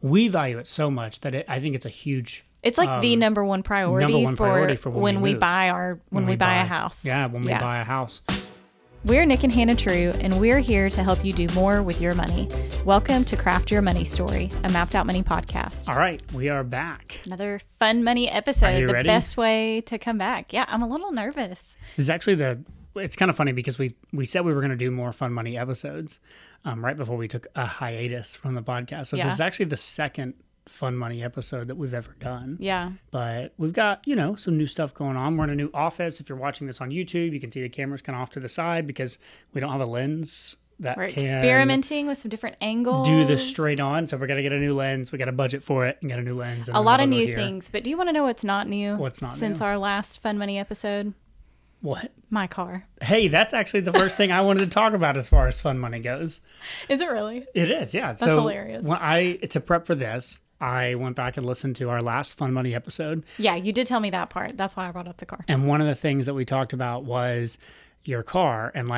we value it so much that I think it's a huge. It's like the number one priority for when we buy a house. Yeah, when we buy a house. We're Nick and Hannah True, and we're here to help you do more with your money. Welcome to Craft Your Money Story, a Mapped Out Money podcast. All right, we are back. Another fun money episode. Are you ready? Best way to come back. Yeah, I'm a little nervous. This is actually it's kind of funny because we said we were going to do more fun money episodes right before we took a hiatus from the podcast. So this is actually the second fun money episode that we've ever done. Yeah. But we've got, some new stuff going on. We're in a new office. If you're watching this on YouTube, you can see the camera's kind of off to the side because we don't have a lens that we're experimenting with some different angles. Do this straight on. So we're going to get a new lens. We got a budget for it and get a new lens. A lot of new things. But do you want to know what's not new? What's not since our last fun money episode? What? My car. Hey, that's actually the first thing I wanted to talk about as far as fun money goes. Is it really? It is, yeah. That's hilarious. To prep for this, I went back and listened to our last Fun Money episode. Yeah, you did tell me that part. That's why I brought up the car. And one of the things that we talked about was your car and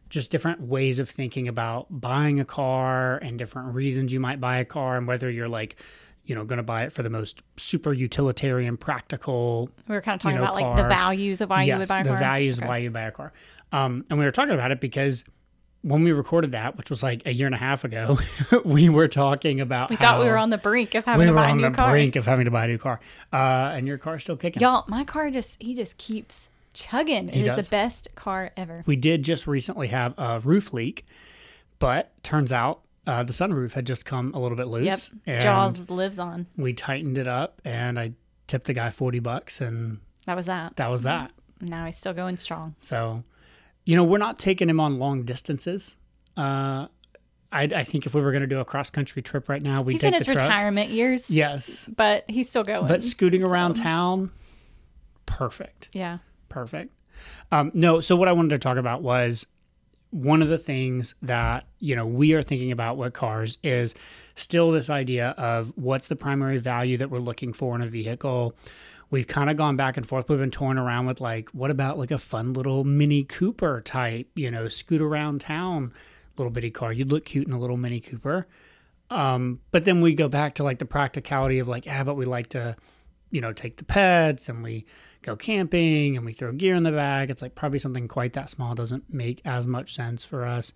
just different ways of thinking about buying a car and different reasons you might buy a car and whether you're going to buy it for the most super utilitarian, practical. We were kind of talking about car. The values of why you would buy a car. The values of why you buy a car. And we were talking about it because when we recorded that, which was like a year and a half ago, we were talking about we thought we were on the brink of having to buy a new car. We were on the brink of having to buy a new car. And your car's still kicking. Y'all, my car he just keeps chugging. It is the best car ever. We did just recently have a roof leak, but turns out the sunroof had just come a little bit loose. Yep, and Jaws lives on. We tightened it up, and I tipped the guy $40, and that was that. That was that. Now he's still going strong. So, we're not taking him on long distances. I think if we were going to do a cross-country trip right now, we'd take the truck. He's in his retirement years. Yes. But he's still going. But scooting around town, perfect. Yeah. Perfect. So what I wanted to talk about was one of the things that, we are thinking about with cars is still this idea of what's the primary value that we're looking for in a vehicle. We've kind of gone back and forth. We've been toying around with what about a fun little Mini Cooper type, scoot around town, little bitty car. You'd look cute in a little Mini Cooper. But then we go back to the practicality of but we like to, take the pets and we go camping and we throw gear in the bag. It's probably something quite that small doesn't make as much sense for us.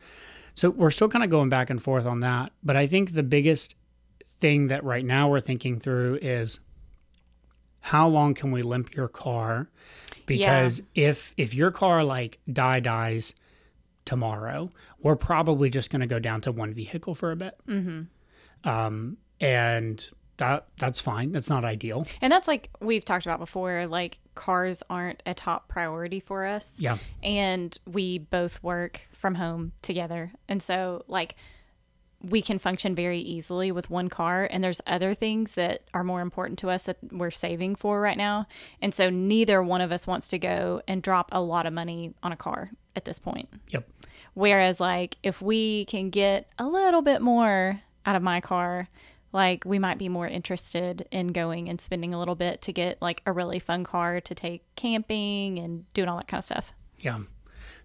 So we're still kind of going back and forth on that. But I think the biggest thing that right now we're thinking through is how long can we limp your car? Because if your car dies tomorrow, we're probably just going to go down to one vehicle for a bit. Mm-hmm. And that's fine. That's not ideal. And that's we've talked about before, cars aren't a top priority for us. Yeah. And we both work from home together. And so we can function very easily with one car, and there's other things that are more important to us that we're saving for right now. And so neither one of us wants to go and drop a lot of money on a car at this point. Yep. Whereas if we can get a little bit more out of my car, we might be more interested in going and spending a little bit to get a really fun car to take camping and doing all that kind of stuff. Yeah.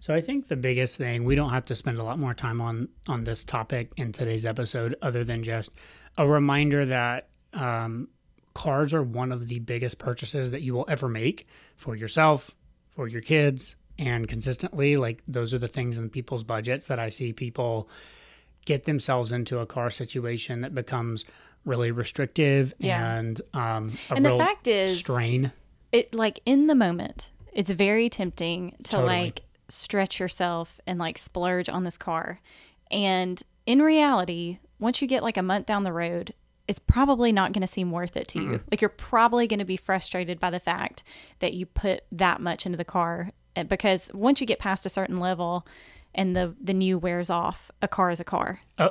So I think the biggest thing, we don't have to spend a lot more time on this topic in today's episode other than just a reminder that cars are one of the biggest purchases that you will ever make for yourself, for your kids, and consistently, those are the things in people's budgets that I see people get themselves into a car situation that becomes really restrictive and the fact is, strain. It in the moment, it's very tempting to Totally. Stretch yourself and splurge on this car. And in reality, once you get a month down the road, it's probably not going to seem worth it to you. You're probably going to be frustrated by the fact that you put that much into the car, because once you get past a certain level and the new wears off, a car is a car. Oh,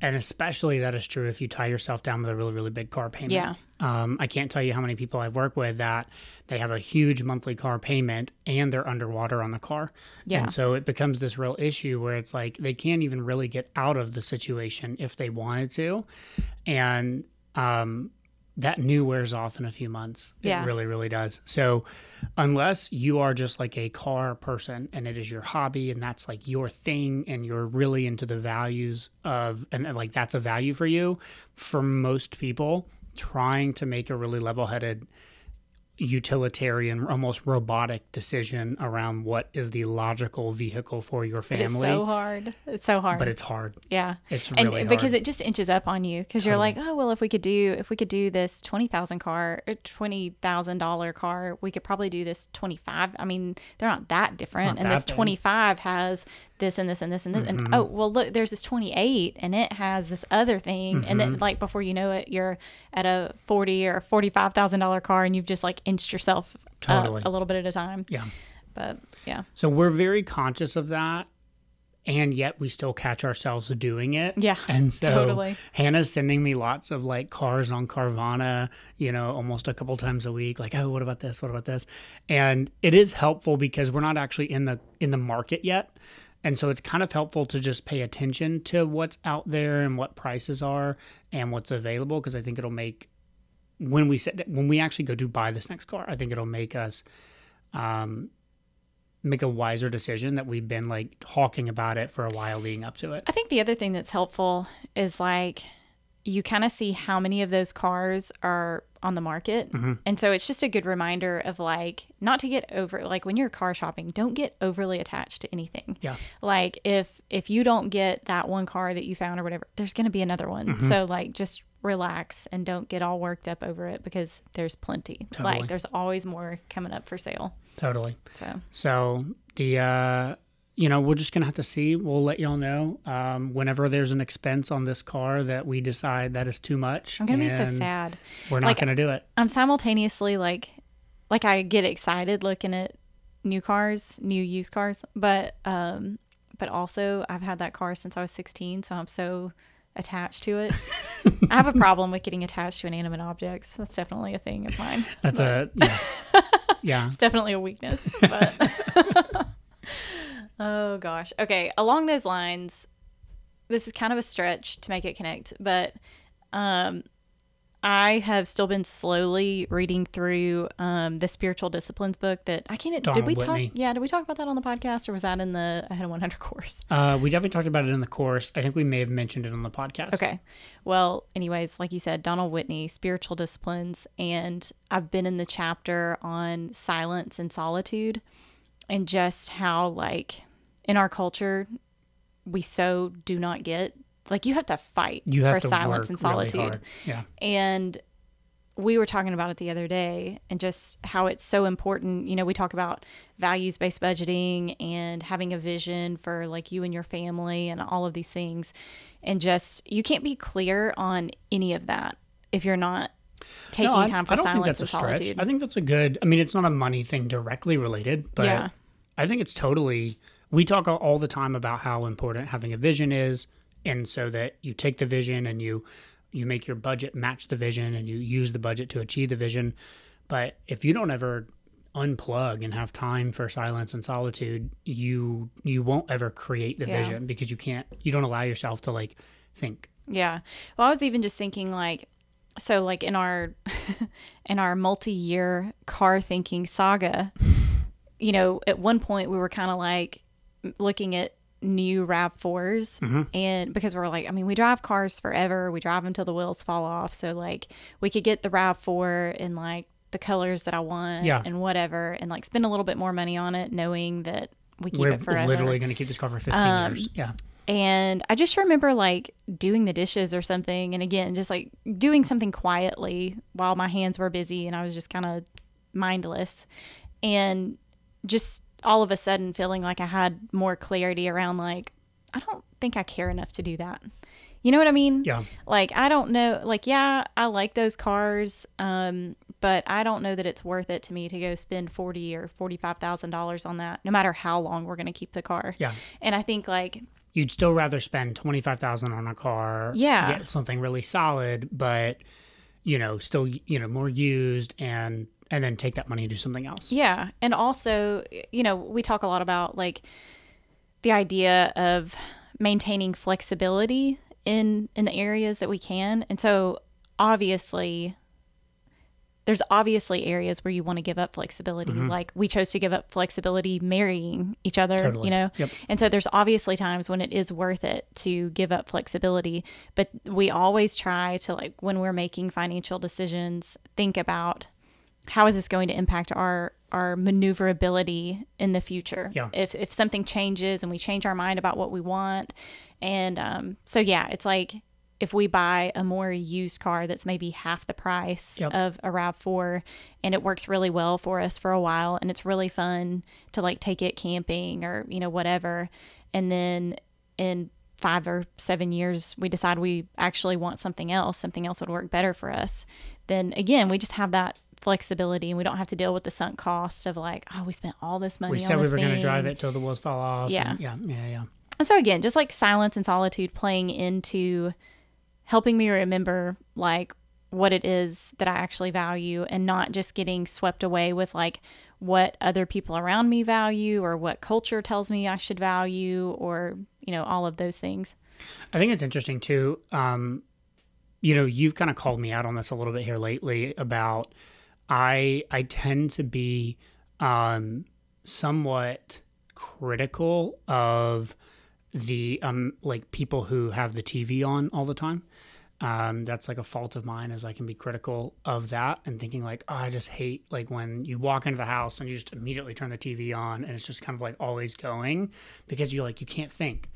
and especially that is true if you tie yourself down with a really, really big car payment. Yeah. I can't tell you how many people I've worked with that they have a huge monthly car payment and they're underwater on the car. Yeah. And so it becomes this real issue where it's they can't even really get out of the situation if they wanted to. And that new wears off in a few months. Yeah. It really, really does. So unless you are just like a car person and it is your hobby and that's like your thing and you're really into the values of, and like that's a value for you, for most people, trying to make a really level-headed utilitarian, almost robotic decision around what is the logical vehicle for your family. But it's so hard. It's so hard. But it's hard. Yeah. It's really hard. Because it just inches up on you because you're like, oh, well, if we could do this $20,000 car, we could probably do this 25. I mean, they're not that different. And this 25 has this and this and this and this. And oh, well, look, there's this 28 and it has this other thing. And then like before you know it, you're at a $40,000 or $45,000 car and you've just like inched yourself up a little bit at a time. Yeah. But yeah. So we're very conscious of that. And yet we still catch ourselves doing it. Yeah. And so totally. Hannah's sending me lots of like cars on Carvana, you know, almost a couple times a week. Like, oh, what about this? What about this? And it is helpful because we're not actually in the market yet. And so it's kind of helpful to just pay attention to what's out there and what prices are and what's available. Because I think it'll make, when we actually go to buy this next car, I think it'll make us make a wiser decision that we've been like talking about it for a while leading up to it. I think the other thing that's helpful is like you kind of see how many of those cars are on the market. And so it's just a good reminder of like not to get over, like when you're car shopping, don't get overly attached to anything. Yeah. Like if you don't get that one car that you found or whatever, there's going to be another one. So like just relax and don't get all worked up over it because there's plenty. Totally. Like there's always more coming up for sale. Totally. So the we're just gonna have to see. We'll let y'all know whenever there's an expense on this car that we decide that is too much. I'm gonna be so sad. We're not gonna do it. I'm simultaneously like I get excited looking at new used cars, but also I've had that car since I was 16, so I'm so attached to it. I have a problem with getting attached to inanimate objects. That's definitely a thing of mine. Yes. Yeah. Definitely a weakness. But oh gosh. Okay. Along those lines, this is kind of a stretch to make it connect, but I have still been slowly reading through the Spiritual Disciplines book that I can't. Did we talk about that on the podcast, or was that in the Ahead of 100 course? We definitely talked about it in the course. I think we may have mentioned it on the podcast. Okay. Well, anyways, like you said, Donald Whitney, Spiritual Disciplines, and I've been in the chapter on silence and solitude, and just how like in our culture we so do not get. Like you have to fight for silence and solitude. Really hard. Yeah. And we were talking about it the other day and just how it's so important. You know, we talk about values-based budgeting and having a vision for like you and your family and all of these things. And just, you can't be clear on any of that if you're not taking time for silence and solitude. Stretch. I think that's a good, I mean, it's not a money thing directly related, but yeah. I think it's totally, we talk all the time about how important having a vision is. And so that you take the vision and you make your budget match the vision and you use the budget to achieve the vision. But if you don't ever unplug and have time for silence and solitude, you won't ever create the vision because you don't allow yourself to like think. Yeah. Well, I was even just thinking like, so like in our multi-year car thinking saga, you know, at one point we were kind of like looking at new RAV4s and because we're like, I mean, we drive cars forever. We drive them till the wheels fall off. So like we could get the RAV4 in like the colors that I want and whatever and like spend a little bit more money on it knowing that we keep it forever. We're literally going to keep this car for 15 years. Yeah. And I just remember like doing the dishes or something. And again, just like doing something quietly while my hands were busy and I was just kind of mindless and just all of a sudden feeling like I had more clarity around like, I don't think I care enough to do that. You know what I mean? Yeah. Like, I don't know, like, yeah, I like those cars. But I don't know that it's worth it to me to go spend $40,000 or $45,000 on that, no matter how long we're going to keep the car. Yeah. And I think like, you'd still rather spend $25,000 on a car. Yeah. Get something really solid, but still, more used and then take that money and do something else. Yeah. And also, we talk a lot about like the idea of maintaining flexibility in the areas that we can. And so obviously there's obviously areas where you want to give up flexibility. Like we chose to give up flexibility marrying each other, Totally. you know? Yep. And so there's obviously times when it is worth it to give up flexibility, but we always try to, like, when we're making financial decisions, think about how is this going to impact our maneuverability in the future? Yeah. If something changes and we change our mind about what we want. And so, yeah, it's like if we buy a more used car that's maybe half the price of a RAV4 and it works really well for us for a while and it's really fun to like take it camping or, you know, whatever. And then in 5 or 7 years, we decide we actually want something else would work better for us. Then again, we just have that flexibility and we don't have to deal with the sunk cost of like, oh, we spent all this money on this thing. We said we were going to drive it till the wheels fall off. Yeah. And yeah. And so again, just like silence and solitude playing into helping me remember like what it is that I actually value and not just getting swept away with like what other people around me value or what culture tells me I should value or, you know, all of those things. I think it's interesting too. You know, you've kind of called me out on this a little bit here lately about I tend to be somewhat critical of the like people who have the TV on all the time. That's like a fault of mine, is I can be critical of that and thinking like, oh, I just hate like when you walk into the house and you just immediately turn the TV on and it's just kind of like always going because you can't think.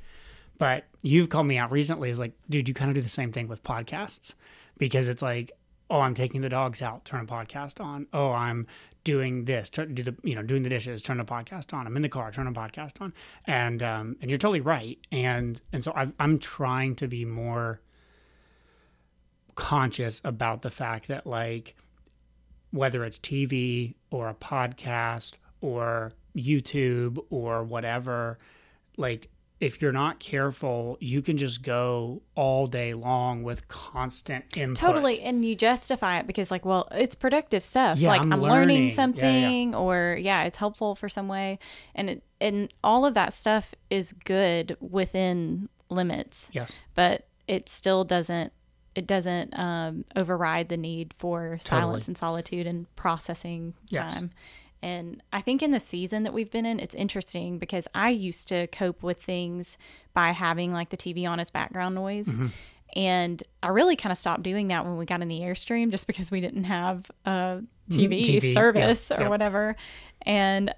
But you've called me out recently as like, dude, you kind of do the same thing with podcasts because it's like, oh, I'm taking the dogs out, turn a podcast on. Oh, I'm doing this, doing the dishes, turn a podcast on. I'm in the car, turn a podcast on. And you're totally right. And so I'm trying to be more conscious about the fact that like, whether it's TV or a podcast or YouTube or whatever, like, if you're not careful, you can just go all day long with constant input. Totally. And you justify it because like, well, it's productive stuff. Yeah, like I'm learning something yeah. or it's helpful for some way. And all of that stuff is good within limits. Yes. But it still doesn't override the need for silence and solitude and processing time. Yes. And I think in the season that we've been in, it's interesting because I used to cope with things by having like the TV on as background noise. Mm-hmm. And I really kind of stopped doing that when we got in the Airstream just because we didn't have a TV service or whatever. And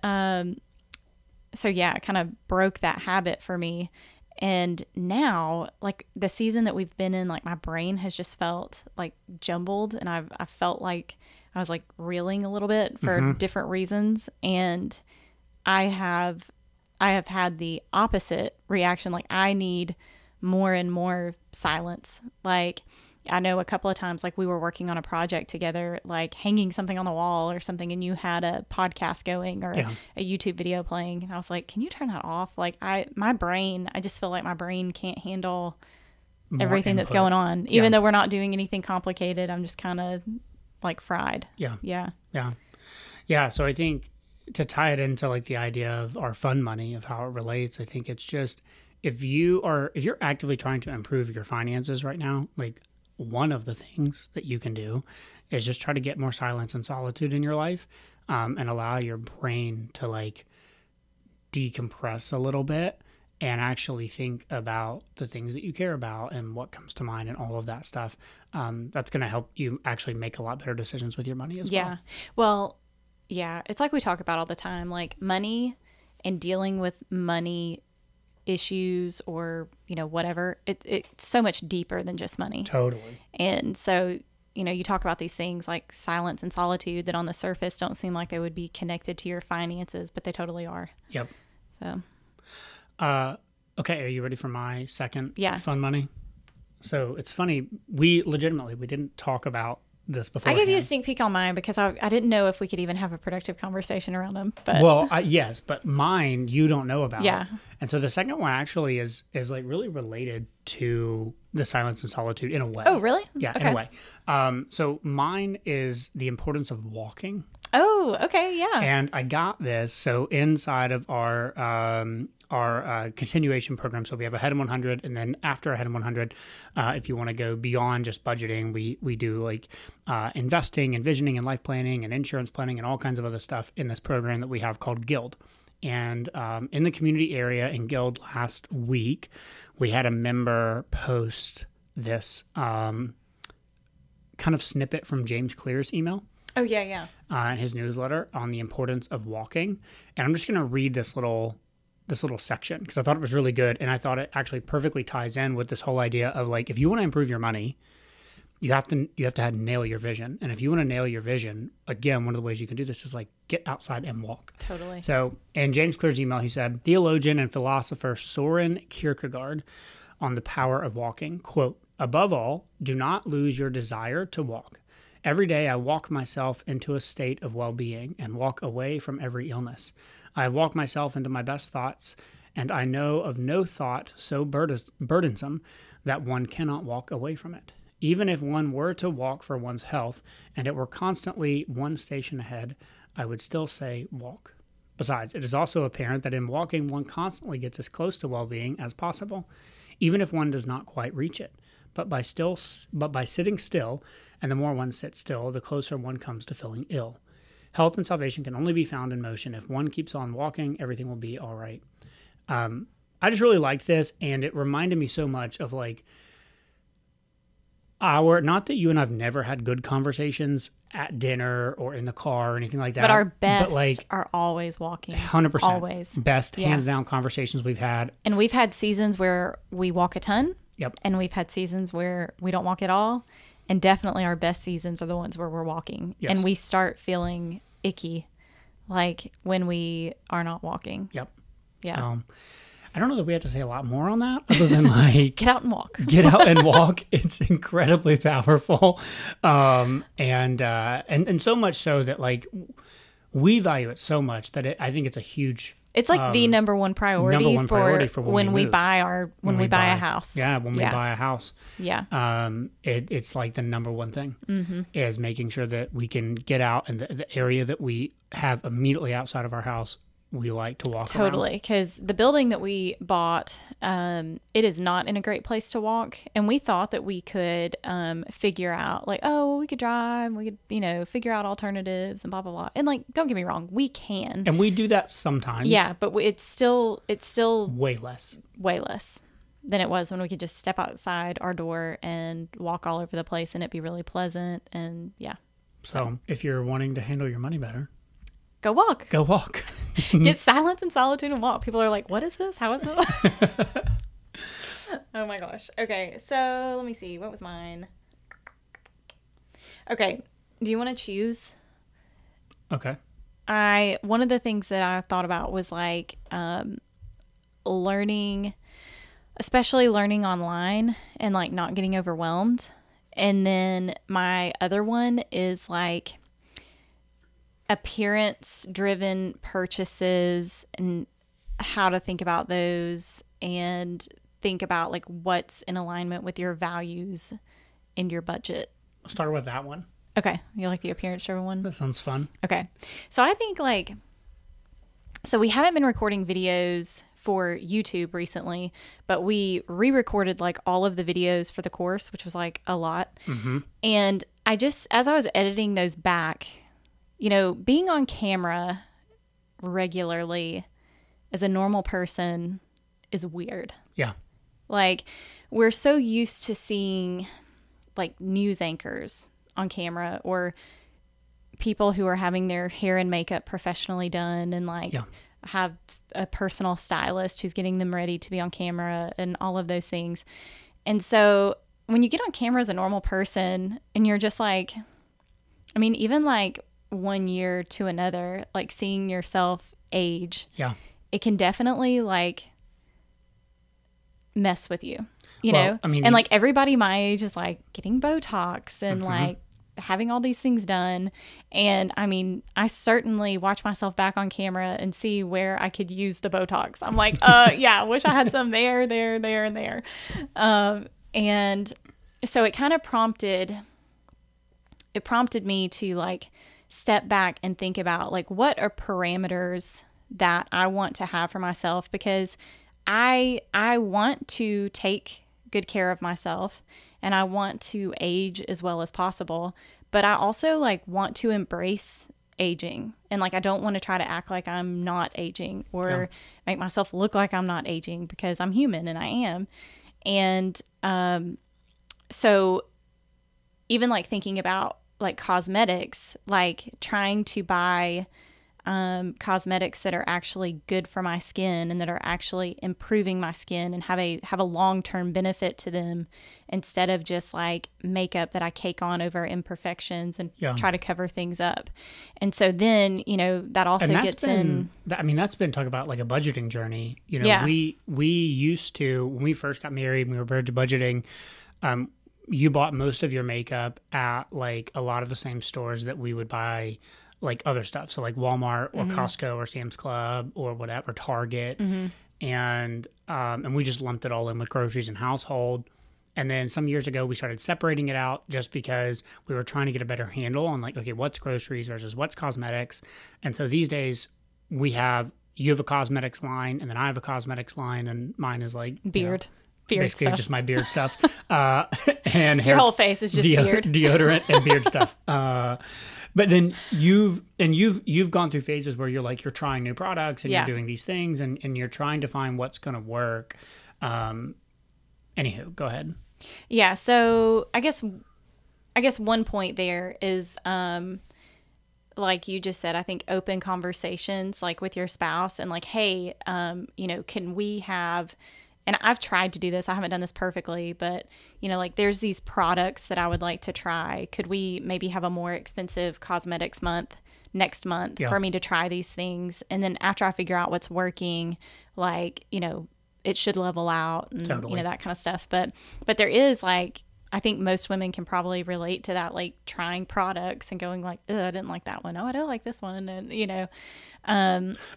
so, it kind of broke that habit for me. And now, like the season that we've been in, like my brain has just felt like jumbled and I felt like I was like reeling a little bit for different reasons. And I have had the opposite reaction. Like I need more and more silence. Like I know a couple of times, like we were working on a project together, like hanging something on the wall or something, and you had a podcast going or a YouTube video playing. And I was like, can you turn that off? Like I just feel like my brain can't handle everything that's going on. Even though we're not doing anything complicated, I'm just kind of like fried. Yeah. So I think to tie it into like the idea of our fun money, of how it relates, I think it's just if you're actively trying to improve your finances right now, like one of the things that you can do is just try to get more silence and solitude in your life, and allow your brain to like decompress a little bit and actually think about the things that you care about and what comes to mind and all of that stuff. That's going to help you actually make a lot better decisions with your money as well. Yeah. Well, yeah, it's like we talk about all the time, like money and dealing with money issues or, whatever. It's so much deeper than just money. Totally. And so, you talk about these things like silence and solitude that on the surface don't seem like they would be connected to your finances, but they totally are. Yep. So. Okay, are you ready for my second fun money? So it's funny, we didn't talk about this before. I gave you a sneak peek on mine because I didn't know if we could even have a productive conversation around them. But yes, but mine you don't know about. Yeah. And so the second one actually is like really related to the silence and solitude in a way. Oh, really? Yeah, okay. In a way. So mine is the importance of walking. Oh, Oh, okay, yeah. And I got this. So inside of our continuation program, so we have a Head in 100, and then after a Head in 100, if you want to go beyond just budgeting, we do like investing and visioning and life planning and insurance planning and all kinds of other stuff in this program that we have called Guild. And in the community area in Guild last week, we had a member post this kind of snippet from James Clear's email. Oh, yeah. In his newsletter on the importance of walking. And I'm just going to read this little section because I thought it was really good. And I thought it actually perfectly ties in with this whole idea of like, if you want to improve your money, you have to nail your vision. And if you want to nail your vision, again, one of the ways you can do this is like get outside and walk. Totally. So in James Clear's email, he said, theologian and philosopher Soren Kierkegaard on the power of walking, quote, above all, do not lose your desire to walk. Every day I walk myself into a state of well-being and walk away from every illness. I have walked myself into my best thoughts, and I know of no thought so burdensome that one cannot walk away from it. Even if one were to walk for one's health, and it were constantly one station ahead, I would still say walk. Besides, it is also apparent that in walking, one constantly gets as close to well-being as possible, even if one does not quite reach it. But by sitting still, and the more one sits still, the closer one comes to feeling ill. Health and salvation can only be found in motion. If one keeps on walking, everything will be all right. I just really liked this, and it reminded me so much of like not that you and I've never had good conversations at dinner or in the car or anything like that. But our best are always walking. 100%. Always. Best, hands down conversations we've had. And we've had seasons where we walk a ton. Yep. And we've had seasons where we don't walk at all. And definitely our best seasons are the ones where we're walking. Yes. And we start feeling icky, like when we are not walking. Yep. Yeah. So, I don't know that we have to say a lot more on that other than like... Get out and walk. Get out and walk. It's incredibly powerful. And so much so that like we value it so much that I think it's a huge... It's like the number one priority for when we buy a house. Yeah, when we buy a house. Yeah. It's like the number one thing is making sure that we can get out, and the area that we have immediately outside of our house, we like to walk around. Totally, because the building that we bought, it is not in a great place to walk, and we thought that we could figure out, like, oh, we could drive, we could, figure out alternatives and blah blah blah. And like, don't get me wrong, we can, and we do that sometimes. Yeah, but it's still way less than it was when we could just step outside our door and walk all over the place, and it'd be really pleasant. And yeah, so if you're wanting to handle your money better, go walk. Go walk. Get silence and solitude and walk. People are like, what is this? How is this? Oh my gosh. Okay, so let me see. What was mine? Okay, do you want to choose? Okay. One of the things that I thought about was like learning, especially learning online and like not getting overwhelmed. And then my other one is like appearance-driven purchases and how to think about those and think about like what's in alignment with your values and your budget. I'll start with that one. Okay. You like the appearance-driven one? That sounds fun. Okay. So I think so we haven't been recording videos for YouTube recently, but we re-recorded like all of the videos for the course, which was like a lot. Mm-hmm. And as I was editing those back, being on camera regularly as a normal person is weird. Yeah. Like, we're so used to seeing like news anchors on camera or people who are having their hair and makeup professionally done and like have a personal stylist who's getting them ready to be on camera and all of those things. And so when you get on camera as a normal person and you're just like, I mean, even like 1 year to another, like seeing yourself age, it can definitely like mess with you, you know? I mean, and like everybody my age is like getting Botox and like having all these things done. And I mean, I certainly watch myself back on camera and see where I could use the Botox. I'm like, yeah, I wish I had some there, and there. And so it kind of prompted me to like step back and think about like what are parameters that I want to have for myself, because I want to take good care of myself and I want to age as well as possible, but I also like want to embrace aging, and like I don't want to try to act like I'm not aging or make myself look like I'm not aging, because I'm human and I am. And so even like thinking about like cosmetics, like trying to buy cosmetics that are actually good for my skin and that are actually improving my skin and have a long-term benefit to them, instead of just like makeup that I cake on over imperfections and try to cover things up. And so then, you know, that also gets in. I mean, that's been talk about like a budgeting journey. You know, we used to, when we first got married, we were very budgeting. You bought most of your makeup at like a lot of the same stores that we would buy like other stuff. So like Walmart or Costco or Sam's Club or whatever, Target. And we just lumped it all in with groceries and household. And then some years ago, we started separating it out just because we were trying to get a better handle on like, okay, what's groceries versus what's cosmetics. And so these days you have a cosmetics line and then I have a cosmetics line, and mine is like beard basically stuff. Just my beard stuff. And hair, your whole face is just beard. Deodorant and beard stuff. But then you've gone through phases where you're trying new products and you're doing these things and you're trying to find what's going to work. Anywho, go ahead. Yeah. So I guess one point there is, like you just said, I think open conversations like with your spouse and like, hey, you know, can we have, and I've tried to do this. I haven't done this perfectly, but you know, like there's these products that I would like to try. Could we maybe have a more expensive cosmetics month next month for me to try these things? And then after I figure out what's working, like, you know, it should level out and you know, that kind of stuff. But there is like, I think most women can probably relate to that, like trying products and going like, I didn't like that one. Oh, I don't like this one. And, you know,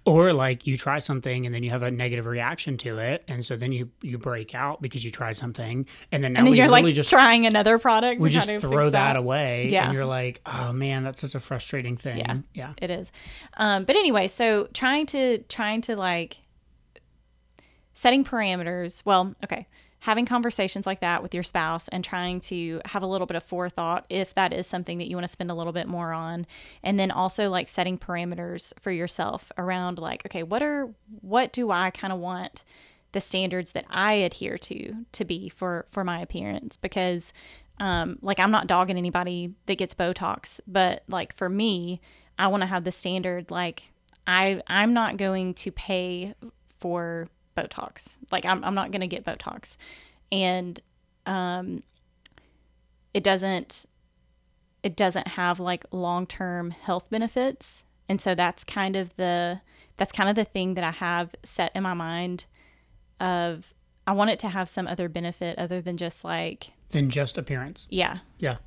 or like you try something and then you have a negative reaction to it. And so then you break out because you tried something. And then you're like just trying another product. We just throw that away. Yeah. And you're like, oh man, that's such a frustrating thing. Yeah, it is. But anyway, so trying to like setting parameters. Well, okay. Having conversations like that with your spouse and trying to have a little bit of forethought if that is something that you want to spend a little bit more on. And then also like setting parameters for yourself around like, okay, what do I kind of want the standards that I adhere to be for my appearance? Because like I'm not dogging anybody that gets Botox, but like for me, I want to have the standard, like I'm not going to pay for Botox. Like I'm not going to get Botox, and it doesn't have like long-term health benefits. And so that's kind of the thing that I have set in my mind of, I want it to have some other benefit other than just appearance. Yeah. Yeah.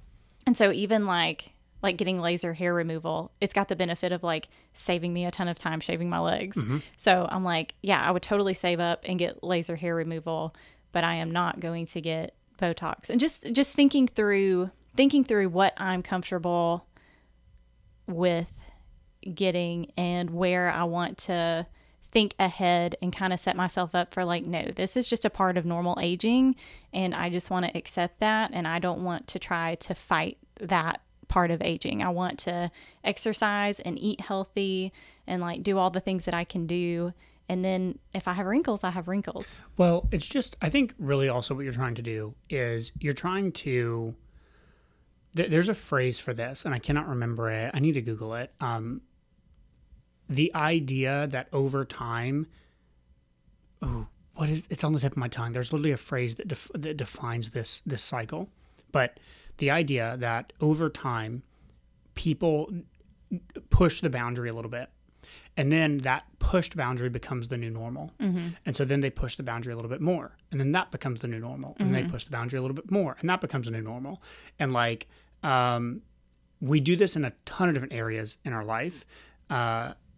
And so even like getting laser hair removal, it's got the benefit of like saving me a ton of time shaving my legs. So I'm like, yeah, I would totally save up and get laser hair removal, but I am not going to get Botox. And just thinking through what I'm comfortable with getting and where I want to think ahead and kind of set myself up for like, no, this is just a part of normal aging and I just want to accept that, and I don't want to try to fight that part of aging. I want to exercise and eat healthy and like do all the things that I can do. And then if I have wrinkles, I have wrinkles. Well, it's just, I think really also what you're trying to do is you're trying to, there's a phrase for this and I cannot remember it. I need to Google it. The idea that over time, it's on the tip of my tongue. There's literally a phrase that defines this cycle, but the idea that over time, people push the boundary a little bit, and then that pushed boundary becomes the new normal. And so then they push the boundary a little bit more, and then that becomes the new normal. And they push the boundary a little bit more, and that becomes a new normal. And like, we do this in a ton of different areas in our life.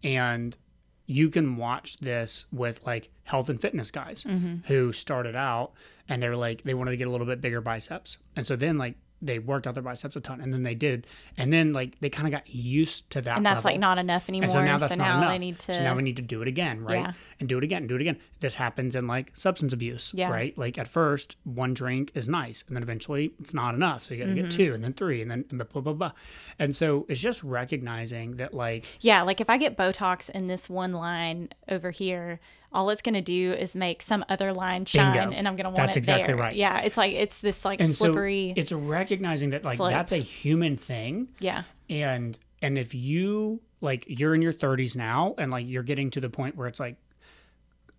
And you can watch this with like health and fitness guys who started out and they're like, they wanted to get a little bit bigger biceps. And so then like they worked out their biceps a ton, and then they did, and then like they kind of got used to that, and that's level. like not enough anymore. And so now that's not enough. They need to. So now we need to do it again, right? Yeah. And do it again, and do it again. This happens in like substance abuse, right? Like at first, one drink is nice, and then eventually it's not enough. So you got to get 2, and then 3, and then blah blah blah. And so it's just recognizing that, like, like if I get Botox in this one line over here, all it's going to do is make some other line shine. Bingo. And I'm going to want That's it exactly there. right. Yeah. It's like, it's this like and slippery. So it's recognizing that like that's a human thing. Yeah. And if you like, you're in your 30s now and like you're getting to the point where it's like,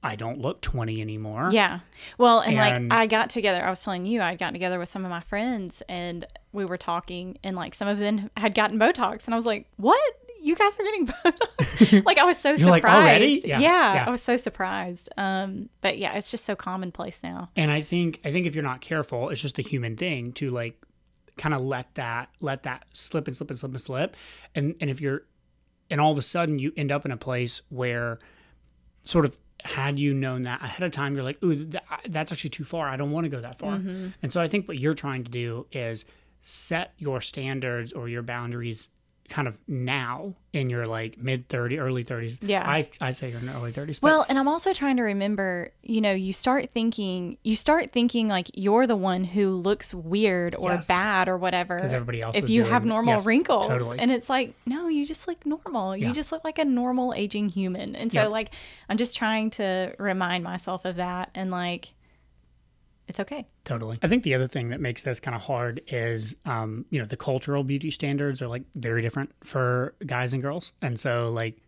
I don't look 20 anymore. Yeah. Well, and like I was telling you, I got together with some of my friends and we were talking and like some of them had gotten Botox and I was like, what? You guys were getting Botox? Like I was so You're surprised. Like, already? Yeah, I was so surprised. But yeah, it's just so commonplace now. And I think if you're not careful, it's just a human thing to like kind of let that slip and slip and slip and slip. And if you're, and all of a sudden you end up in a place where sort of, had you known that ahead of time, you're like, ooh, that's actually too far. I don't want to go that far. Mm-hmm. And so I think what you're trying to do is set your standards or your boundaries kind of now in your like mid 30s, early 30s. Yeah. I say you're in the early 30s. Well, and I'm also trying to remember, you know, you start thinking like you're the one who looks weird or bad or whatever. Because everybody else if is you doing, have normal wrinkles. Totally. And it's like, no, you just look normal. You just look like a normal aging human. And so like, I'm just trying to remind myself of that and like, it's okay. Totally. I think the other thing that makes this kind of hard is, you know, the cultural beauty standards are like very different for guys and girls. And so like,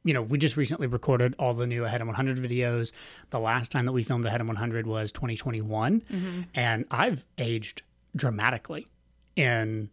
you know, we just recently recorded all the new Ahead of 100 videos. The last time that we filmed Ahead of 100 was 2021. Mm-hmm. And I've aged dramatically in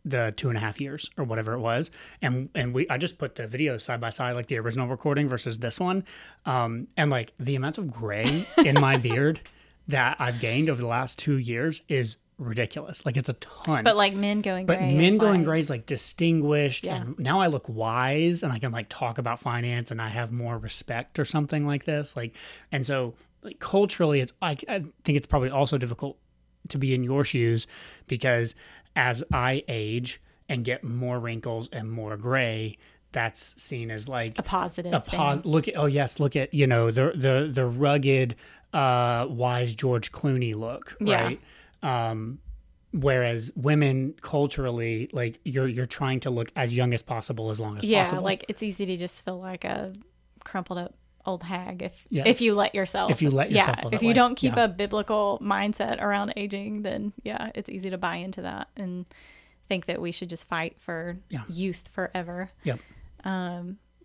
the 2.5 years or whatever it was. And I just put the videos side by side, like the original recording versus this one. And like the amount of gray in my beard that I've gained over the last 2 years is ridiculous. Like it's a ton. But like men going gray. But men going gray is like distinguished. Yeah. And now I look wise and I can like talk about finance and I have more respect or something like this. Like, and so like culturally, I think it's probably also difficult to be in your shoes because as I age and get more wrinkles and more gray, that's seen as like a positive look at, you know, the rugged, wise George Clooney look, right? Whereas women culturally, like you're trying to look as young as possible, as long as possible. Yeah, like it's easy to just feel like a crumpled up old hag if you let yourself. If you let yourself if you don't keep a biblical mindset around aging, then it's easy to buy into that and think that we should just fight for youth forever. Yep.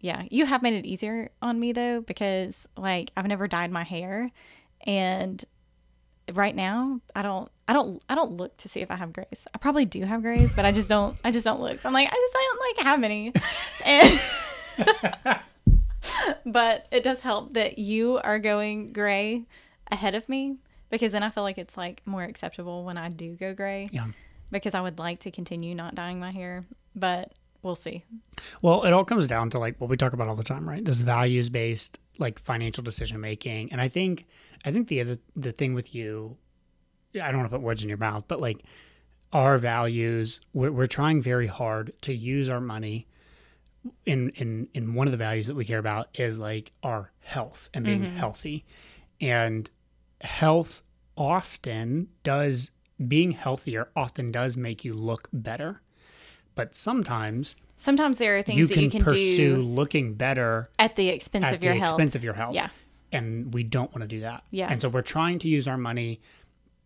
You have made it easier on me though, because like I've never dyed my hair, and right now I don't look to see if I have grays. I probably do have grays, but I just don't look. I'm like, I don't like have any. And but it does help that you are going gray ahead of me, because then I feel like it's like more acceptable when I do go gray. Yeah. Because I would like to continue not dyeing my hair, but we'll see. Well, it all comes down to like what we talk about all the time, right? This values-based like financial decision making. And I think the thing with you, I don't want to put words in your mouth, but like our values, we're trying very hard to use our money in one of the values that we care about is like our health and being healthy. And being healthier often does make you look better. But sometimes there are things that you can pursue do looking better at the expense of your health. Yeah. And we don't want to do that. Yeah. And so we're trying to use our money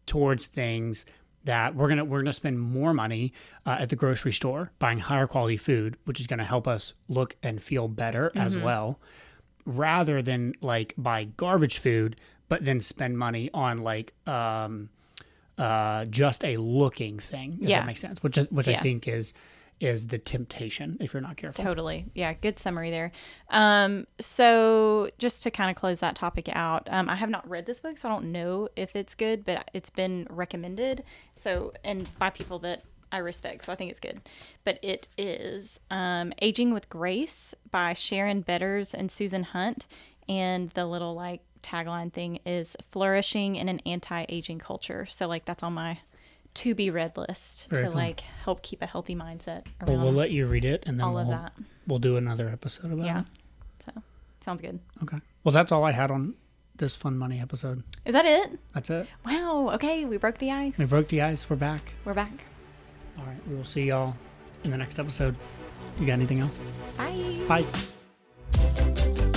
towards things that we're gonna spend more money at the grocery store buying higher quality food, which is gonna help us look and feel better as well, rather than like buy garbage food, but then spend money on like just a looking thing. If that makes sense. Which I think is the temptation if you're not careful. Totally. Yeah. Good summary there. So just to kind of close that topic out, I have not read this book, so I don't know if it's good, but it's been recommended. So, and by people that I respect, so I think it's good. But it is Aging with Grace by Sharon Betters and Susan Hunt. And the little like tagline thing is flourishing in an anti-aging culture. So like that's on my to be read list Very to cool. like help keep a healthy mindset around Well, we'll let you read it, and then all of that. we'll do another episode about Yeah. it. So sounds good. Okay. Well, that's all I had on this Fun Money episode. Is that it? That's it. Wow. Okay. We broke the ice. We broke the ice. We're back. We're back. All right. We will see y'all in the next episode. You got anything else? Bye. Bye.